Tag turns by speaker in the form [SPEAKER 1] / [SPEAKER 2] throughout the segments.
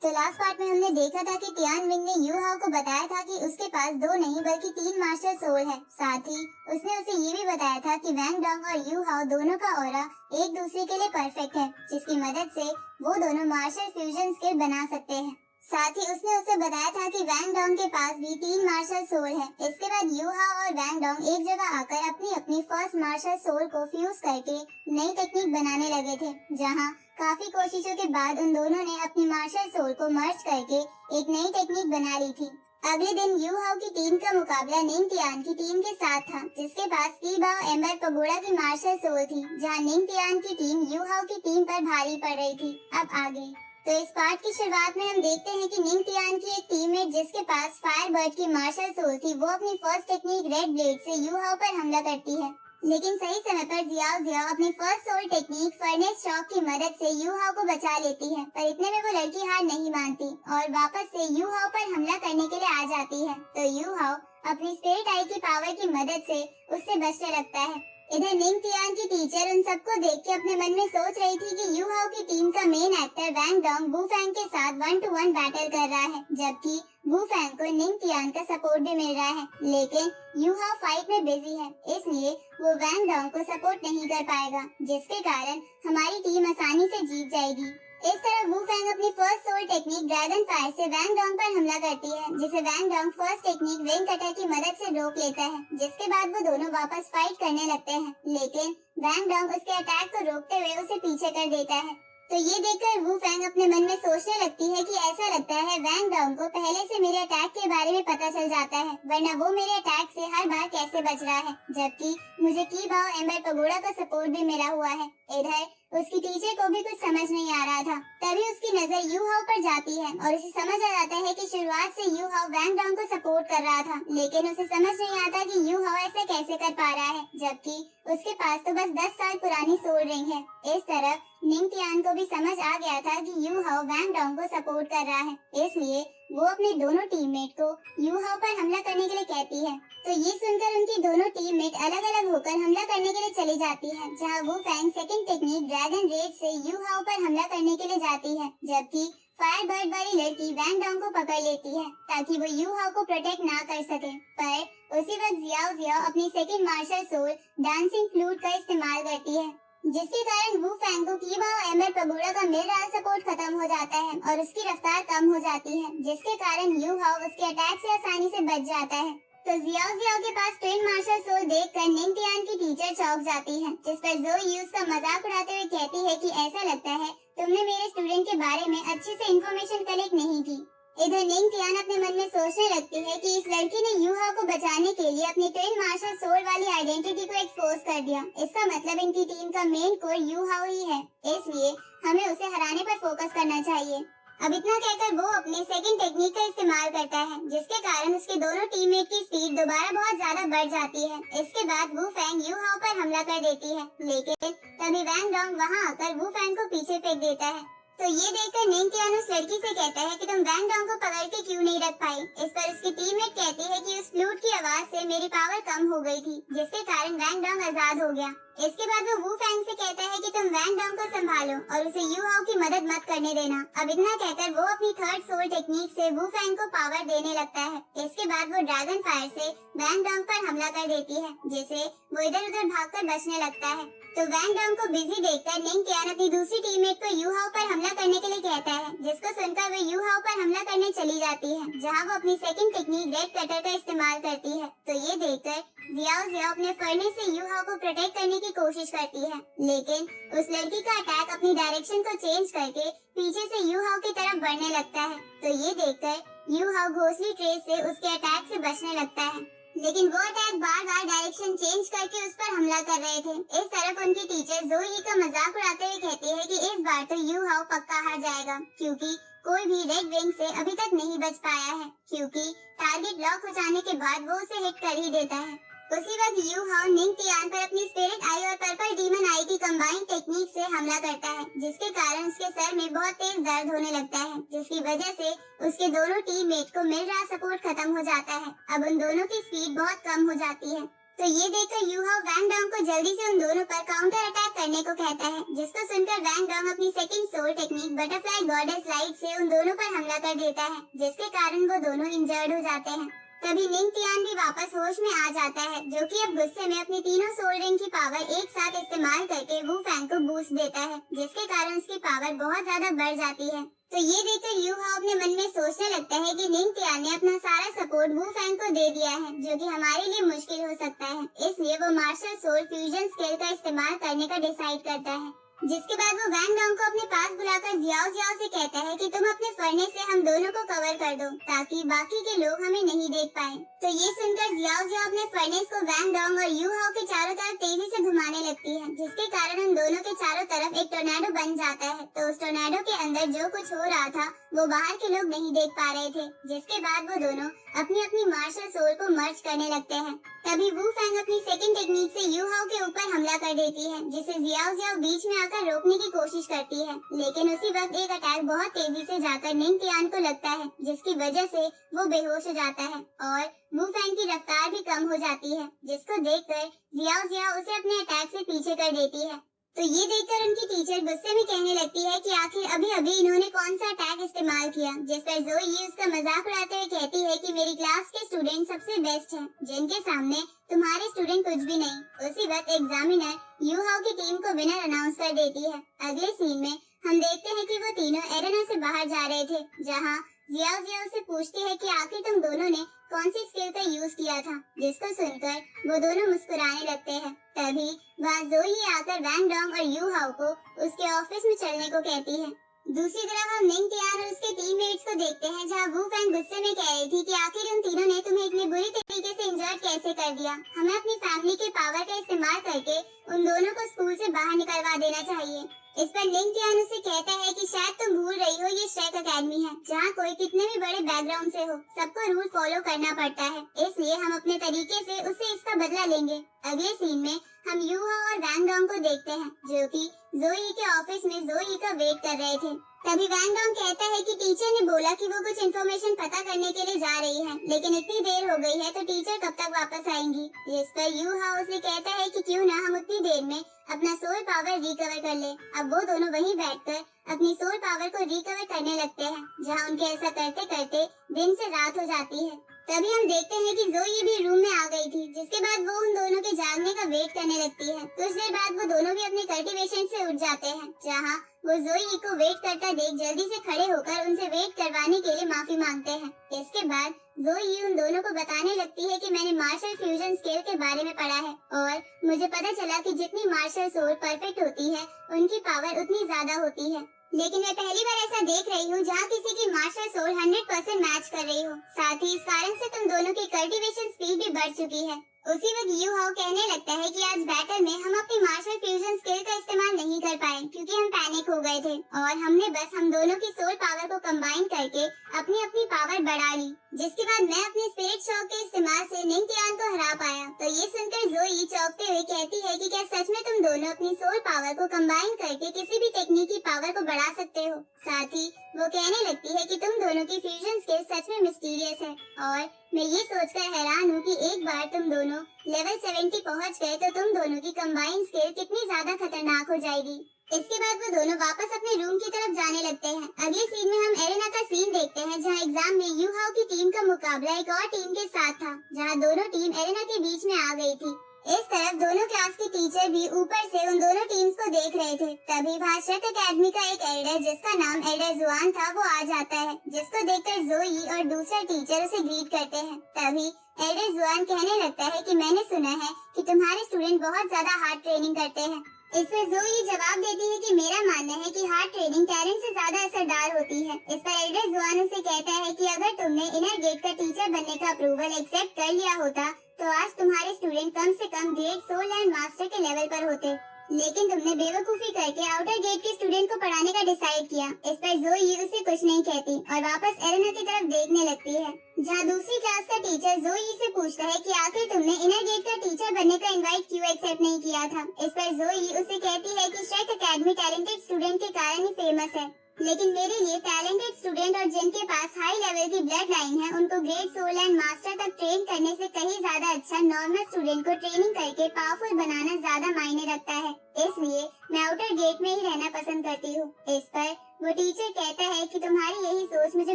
[SPEAKER 1] तो last part में हमने देखा था कि टियान विंग ने यू हाओ को बताया था कि उसके पास 2 नहीं बल्कि 3 मास्टर सोल है। साथ ही उसने उसे ये भी बताया था कि वैंग डोंग और यू हाओ दोनों का ऑरा एक दूसरे के लिए परफेक्ट है, जिसकी मदद से वो दोनों मार्शल फ्यूजन स्किल बना सकते हैं। साथ ही उसने उसे बताया था कि वैंग डोंग के पास भी 3 मार्शल सोल है। इसके बाद यू हाओ और वैंग डोंग एक जगह आकर अपनी अपनी फर्स्ट मार्शल सोल को फ्यूज करके नई टेक्निक बनाने लगे थे, जहां काफी कोशिशों के बाद उन दोनों ने अपनी मार्शल सोल को मर्ज करके एक नई टेक्निक बना ली थी। अगले दिन यू हाओ की टीम का मुकाबला निंग टियान की टीम के साथ था, जिसके पास की बाओ एम्बर पगोड़ा की मार्शल सोल थी, जहां निंग टियान की टीम यू हाओ की टीम पर भारी पड़ रही थी। अब आगे तो इस पार्ट की शुरुआत में हम देखते हैं कि निंग टियान की एक टीममेट जिसके पास फायरबर्ड की मार्शल सोल थी, वो अपनी फर्स्ट टेक्निक रेड ब्लेड से यू हाओ पर हमला करती है। लेकिन सही समय पर जियाओ अपनी first soul technique furnace shock की मदद से यू हाओ को बचा लेती है, पर इतने में वो लड़की हार नहीं मानती और वापस से यू हाओ पर हमला करने के लिए आ जाती है। तो यू हाओ अपनी स्पिरिट आई की पावर की मदद से उससे बचने लगता है। इधर निंग टियान की टीचर उन सबको देख के अपने मन में सोच रही थी कि यू हाओ की टीम का मेन एक्टर वैंग डोंग वू फैंग के साथ 1-to-1 बैटल कर रहा है, जबकि वू फैंग को निंग टियान का सपोर्ट भी मिल रहा है। लेकिन यू हाओ फाइट में बिजी है, इसलिए वो वैंग डोंग को सपोर्ट नहीं कर पाएगा, जिसके कारण हमारी टीम आसानी से जीत जाएगी। इस तरह वू फैंग अपनी first soul technique dragon fire से वैंग डोंग पर हमला करती है, जिसे Wang Dong first technique wing cutter की मदद से रोक लेता है, जिसके बाद वो दोनों वापस फाइट करने लगते हैं। लेकिन वैंग डोंग उसके अटैक को रोकते हुए उसे पीछे कर देता है। तो ये देखकर वू फैंग अपने मन में सोचने लगती है कि ऐसा लगता है वैंग डोंग को पहले से मेरे अटैक के बारे में पता चल जाता है, वरना वो मेरे अटैक से हर बार कैसे बच रहा है, जबकि मुझे की बाओ एम्बर पगोड़ा का सपोर्ट भी मिला हुआ है। इधर उसकी टीचर को भी कुछ समझ नहीं आ रहा था। तभी उसकी नजर यू हाओ पर जाती है और उसे समझ आ जाता है कि शुरुआत से यू हाओ वैंग डोंग को सपोर्ट कर रहा था, लेकिन उसे समझ नहीं आता कि यू हाओ ऐसा कैसे कर पा रहा है, जबकि उसके पास तो बस 10 साल पुरानी सोल रिंग है। इस तरह निंग टियान को भी समझ आ गया था कि यू हाओ वैंग डोंग को सपोर्ट कर रहा है, इसलिए वो अपने दोनों टीममेट को यू हाओ पर हमला करने के लिए कहती है। तो ये सुनकर उनकी दोनों टीममेट अलग अलग होकर हमला करने के लिए चली जाती है, जहां Wu Fang second technique dragon rage से यू हाओ पर हमला करने के लिए जाती है, जबकि फायरबर्ड वाली लड़की वैंग डोंग को पकड़ लेती है ताकि वो यू हाओ को प्रोटेक्ट ना कर सके। पर उसी वक्त जियाओ अपनी second martial soul dancing flute का इस्तेमाल करती है, जिसके कारण वू फैंग को की बाओ एम्बर पगोड़ा का मिल रहा सपोर्ट खत्म हो जाता है और उसकी रफ्तार कम हो जाती है, जिसके कारण यू हाओ उसके अटैक से आसानी से बच जाता है। तो जियाओ के पास ट्विन मार्शल सोल देखकर निंग टियान की टीचर चौंक जाती है, जिस पर ज़ोई उसका मजाक उड़ाते हुए कहती है कि ऐसा लगता है तुमने मेरे स्टूडेंट के बारे में अच्छे से इंफॉर्मेशन कलेक्ट नहीं की। इधर निंग टियान अपने मन में सोचने लगती है कि इस लड़की ने यू हाओ को बचाने के लिए अपनी ट्विन मार्शल सोल वाली आइडेंटिटी को एक्सपोज कर दिया। इसका मतलब इनकी टीम का मेन कोर यू हाओ ही है, इसलिए हमें उसे हराने पर फोकस करना चाहिए। अब इतना कहकर वो अपने सेकंड टेक्निक का इस्तेमाल करता है, जिसके कारण उसके दोनों टीममेट की स्पीड दोबारा बहुत ज्यादा बढ़ जाती है। इसके बाद वू फैंग यू हाओ पर हमला कर देती है, लेकिन तभी वैंग डोंग वहां आकर वू फैंग को पीछे फेंक देता है। तो ये देखकर निंग टियान उस लड़की से कहता है कि तुम वैंग डोंग को पकड़ के क्यों नहीं रख पाई। इस पर उसकी टीममेट कहती है कि उस फ्लूट की आवाज से मेरी पावर कम हो गई थी, जिसके कारण वैंग डोंग आजाद हो गया। इसके बाद वो वू फैंग से कहता है कि तुम वैंग डोंग को संभालो और उसे यू हाओ की मदद मत करने देना। अब इतना कहकर वो अपनी थर्ड सोल टेक्निक से वू फैंग को पावर देने लगता है। इसके बाद वो ड्रैगन फायर से वैंग डोंग पर हमला कर देती है, जिससे वो इधर उधर भागकर बचने लगता है। तो वैंग डोंग को बिजी देखकर निंग टियान अपनी दूसरी टीममेट को यू हाओ पर हमला करने के लिए कहता है, जिसको सुनकर वो यू हाओ पर हमला करने चली जाती है, जहां वो अपनी सेकंड टेक्निक रेड कटर का इस्तेमाल करती है। तो ये देखकर जियाओ अपने फर्नेस से यू हाओ को प्रोटेक्ट करने की कोशिश करती है, लेकिन उस लड़की का अटैक अपनी डायरेक्शन को चेंज करके पीछे से यू हाओ की तरफ बढ़ने लगता है। तो ये देखकर यू हाओ घोंसली ट्रेस से उसके अटैक से बचने लगता है, लेकिन वो अटैक बार बार डायरेक्शन चेंज करके उस पर हमला कर रहे थे। इस तरफ उनकी टीचर ज़ोई का मजाक उड़ाते हुए कहती है कि इस बार तो यू हाओ पक्का हार जाएगा, क्योंकि कोई भी रेड विंग से अभी तक नहीं बच पाया है, क्योंकि टारगेट लॉक हो जाने के बाद वो उसे हिट कर ही देता है। उसी वक्त यू हाओ निंग टियान पर अपनी स्पिरिट आई और पर्पल डीमन आई की कंबाइंड टेक्निक से हमला करता है, जिसके कारण उसके सर में बहुत तेज दर्द होने लगता है, जिसकी वजह से उसके दोनों टीममेट को मिल रहा सपोर्ट खत्म हो जाता है। अब उन दोनों की स्पीड बहुत कम हो जाती है। तो ये देखकर यूहाओ वैंग डॉन्ग को जल्दी से उन दोनों पर काउंटर अटैक करने को कहता है, जिसको सुनकर वैंग डॉन्ग अपनी second soul technique butterfly goddess light से उन दोनों पर हमला कर देता है, जिसके कारण वो दोनों इंजर्ड हो जाते हैं। तभी निंग तियान भी वापस होश में आ जाता है, जो कि अब गुस्से में अपनी तीनों सोल रिंग की पावर एक साथ इस्तेमाल करके वू फैंग को बूस्ट देता है, जिसके कारण उसकी पावर बहुत ज्यादा बढ़ जाती है। तो ये देखकर यूहाओ अपने मन में सोचने लगता है कि निंग तियान ने अपना सारा सपोर्ट वू फैंग को दे दिया है, जो कि हमारे लिए मुश्किल हो सकता है। इसलिए वो मार्शल सोल फ्यूजन स्किल का इस्तेमाल करने का डिसाइड करता है, जिसके बाद वो वैंग डॉन्ग को अपने पास बुलाकर जियाओ जियाओ से कहता है कि तुम अपने फरने से हम दोनों को कवर कर दो, ताकि बाकी के लोग हमें नहीं देख पाए। तो ये सुनकर जियाओ जियाओ अपने फरनेस को वैंग डॉन्ग और यूहाओ के चारों तरफ तेजी से घुमाने लगती है, जिसके कारण उन दोनों के चारों तरफ एक टोर्नेडो बन जाता है। तो उस टोर्नेडो के अंदर जो कुछ हो रहा था वो बाहर के लोग नहीं देख पा रहे थे, जिसके बाद वो दोनों अपनी अपनी मार्शल सोल को मर्ज करने लगते हैं। तभी वू फैंग अपनी सेकंड टेक्निक से यूहाओ के ऊपर हमला कर देती है, जिसे जियाओ जियाओ बीच में आकर रोकने की कोशिश करती है, लेकिन उसी वक्त एक अटैक बहुत तेजी से जाकर निंग तियान को लगता है, जिसकी वजह से वो बेहोश हो जाता है और वू फैंग की रफ्तार भी कम हो जाती है, जिसको देखकर जियाओ जियाओ उसे अपने अटैक से पीछे कर देती है। तो ये देखकर उनकी टीचर गुस्से में कहने लगती है कि आखिर अभी अभी इन्होंने कौन सा अटैक इस्तेमाल किया, जिस पर ज़ोई उसका मजाक उड़ाते हुए कहती है कि मेरी क्लास के स्टूडेंट सबसे बेस्ट हैं, जिनके सामने तुम्हारे स्टूडेंट कुछ भी नहीं। उसी वक्त एग्जामिनर यूहाओ की टीम को विनर अनाउंस कर देती है। अगले सीन में हम देखते हैं कि वो तीनों एरेना से बाहर जा रहे थे, जहाँ जियाओ जियाओ से पूछती है कि आखिर तुम दोनों ने कौन सी स्किल का यूज किया था, जिसको सुनकर वो दोनों मुस्कुराने लगते हैं। तभी वहाँ ज़ोई आकर वैंग डॉन्ग और यूहाओ को उसके ऑफिस में चलने को कहती है। दूसरी तरफ हम निंग तियान और उसके टीममेट्स को देखते हैं, जहाँ वू फैंग गुस्से में कह रही थी कि आखिर उन तीनों ने तुम्हें इतनी बुरी तरीके से इंजर्ड कैसे कर दिया। हमें अपनी फैमिली के पावर का इस्तेमाल करके उन दोनों को स्कूल से बाहर निकलवा देना चाहिए। इस पर निंग तियान उसे कहता है कि शायद तुम भूल रही हो, ये श्रेक अकेडमी है, जहाँ कोई कितने भी बड़े बैकग्राउंड से हो, सबको रूल फॉलो करना पड़ता है, इसलिए हम अपने तरीके से उससे इसका बदला लेंगे। अगले सीन में हम यूहाओ और वैंग डॉन्ग को देखते हैं, जो कि ज़ोई के ऑफिस में ज़ोई का वेट कर रहे थे। तभी वैंग डॉन्ग कहता है कि टीचर ने बोला कि वो कुछ इन्फॉर्मेशन पता करने के लिए जा रही है, लेकिन इतनी देर हो गई है तो टीचर कब तक वापस आएंगी। जिस पर यूहाओ उसे कहता है कि क्यों ना हम उतनी देर में अपना सोल पावर रिकवर कर ले। अब वो दोनों वहीं बैठकर अपनी सोल पावर को रिकवर करने लगते हैं, जहाँ उनके ऐसा करते करते दिन से रात हो जाती है। तभी हम देखते हैं कि ज़ोई भी रूम में आ गई थी, जिसके बाद वो उन दोनों के जागने का वेट करने लगती है। कुछ देर बाद वो दोनों भी अपने कल्टीवेशन से उठ जाते हैं, जहाँ वो ज़ोई को वेट करता देख जल्दी से खड़े होकर उनसे वेट करवाने के लिए माफी मांगते हैं। इसके बाद ज़ोई उन दोनों को बताने लगती है कि मैंने मार्शल फ्यूजन स्किल के बारे में पढ़ा है और मुझे पता चला कि जितनी मार्शल सोल परफेक्ट होती है, उनकी पावर उतनी ज्यादा होती है। लेकिन मैं पहली बार ऐसा देख रही हूँ जहाँ किसी की मार्शल सोल 100% मैच कर रही हो। साथ ही इस कारण से तुम दोनों की कल्टीवेशन स्पीड भी बढ़ चुकी है। उसी वक्त यूहाओ कहने लगता है कि आज बैटल में हम अपनी मार्शल फ्यूजन स्किल का इस्तेमाल नहीं कर पाए, क्योंकि हम पैनिक हो गए थे और हमने बस हम दोनों की सोल पावर को कंबाइन करके अपनी अपनी पावर बढ़ा ली, जिसके बाद मैं अपने स्पिरिट शॉक के इस्तेमाल से निंग तियान को हरा पाया। तो ये सुनकर ज़ोई चौंकते हुए कहती है कि क्या सच में तुम दोनों अपनी सोल पावर को कंबाइन करके किसी भी टेक्निक की पावर को बढ़ा सकते हो। साथ ही वो कहने लगती है कि तुम दोनों की फ्यूजन स्किल सच में मिस्टीरियस है और मैं ये सोचकर हैरान हूँ कि एक बार तुम दोनों लेवल 70 पहुँच गए तो तुम दोनों की कंबाइन स्किल कितनी ज्यादा खतरनाक हो जाएगी। इसके बाद वो दोनों वापस अपने रूम की तरफ जाने लगते हैं। अगले सीन में हम एरेना का सीन देखते हैं, जहाँ एग्जाम में यूहाओ की टीम का मुकाबला एक और टीम के साथ था, जहाँ दोनों टीम एरेना के बीच में आ गई थी। इस तरफ दोनों क्लास के टीचर भी ऊपर से उन दोनों टीम्स को देख रहे थे। तभी वहाँ श्रेक अकेडमी का एक एल्डर, जिसका नाम एल्डर जुआन था, वो आ जाता है, जिसको देखकर ज़ोई और दूसरा टीचर उसे ग्रीट करते हैं। तभी एल्डर जुआन कहने लगता है कि मैंने सुना है कि तुम्हारे स्टूडेंट बहुत ज्यादा हार्ड ट्रेनिंग करते हैं। इस पर ज़ोई जवाब देती है कि मेरा मानना है कि हार्ड ट्रेनिंग टैलेंट से ज्यादा असरदार होती है। इस पर एल्डर जुआन उसे कहता है कि अगर तुमने इनर गेट का टीचर बनने का अप्रूवल एक्सेप्ट कर लिया होता तो आज तुम्हारे स्टूडेंट कम से कम ग्रेड सोल एंड मास्टर के लेवल पर होते, लेकिन तुमने बेवकूफी करके आउटर गेट के स्टूडेंट को पढ़ाने का डिसाइड किया। इस पर ज़ोई उसे कुछ नहीं कहती और वापस एरेना की तरफ देखने लगती है, जहाँ दूसरी क्लास का टीचर ज़ोई से पूछता है कि आखिर तुमने इनर गेट का टीचर बनने का इनवाइट क्यों एक्सेप्ट नहीं किया था। इस पर ज़ोई उसे कहती है कि श्रेक अकेडमी टैलेंटेड स्टूडेंट के कारण ही फेमस है लेकिन मेरे लिए टैलेंटेड स्टूडेंट और जिनके पास हाई लेवल की ब्लड लाइन है, उनको ग्रेट सोल एंड मास्टर तक ट्रेन करने से कहीं ज्यादा अच्छा नॉर्मल स्टूडेंट को ट्रेनिंग करके पावरफुल बनाना ज्यादा मायने रखता है। इसलिए मैं आउटर गेट में ही रहना पसंद करती हूँ। इस पर वो टीचर कहता है कि तुम्हारी यही सोच मुझे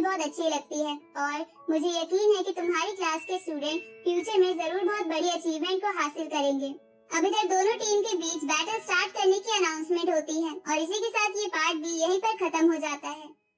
[SPEAKER 1] बहुत अच्छी लगती है और मुझे यकीन है कि तुम्हारी क्लास के स्टूडेंट फ्यूचर में जरूर बहुत बड़ी अचीवमेंट को हासिल करेंगे। अब इधर दोनों टीम के बीच बैटल स्टार्ट करने की अनाउंसमेंट होती है और इसी के साथ ये पार्ट भी यहीं पर खत्म हो जाता है।